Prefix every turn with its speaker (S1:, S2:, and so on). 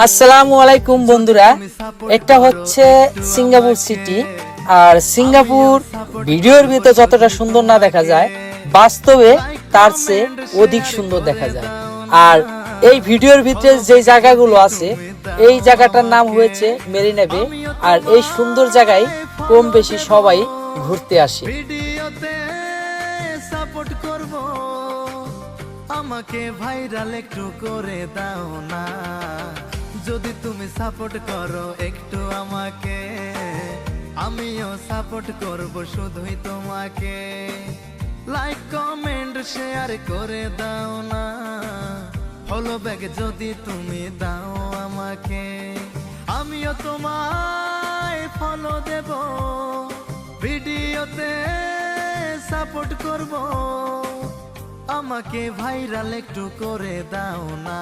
S1: আসসালামু আলাইকুম বন্ধুরা, এটা হচ্ছে সিঙ্গাপুর সিটি। আর সিঙ্গাপুর ভিডিওর ভিতরে যতটা সুন্দর না দেখা যায়, বাস্তবে তার চেয়ে অধিক সুন্দর দেখা যায়। আর এই ভিডিওর ভিতরে যে জায়গাগুলো আছে, এই জায়গাটার নাম হয়েছে মেরিনা বে। আর এই সুন্দর জায়গায় কম বেশি সবাই ঘুরতে আসে।
S2: সাপোর্ট করব, আমাকে ভাইরাল একটু করে দাও না। যদি তুমি সাপোর্ট করো একটু আমাকে, আমিও সাপোর্ট করব শুধুই তোমাকে। লাইক কমেন্ট শেয়ার করে দাও না, ফলো ব্যাক যদি তুমি দাও আমাকে, আমিও তোমায় ফলো দেব, ভিডিওতে সাপোর্ট করব, আমাকে ভাইরাল একটু করে দাও না।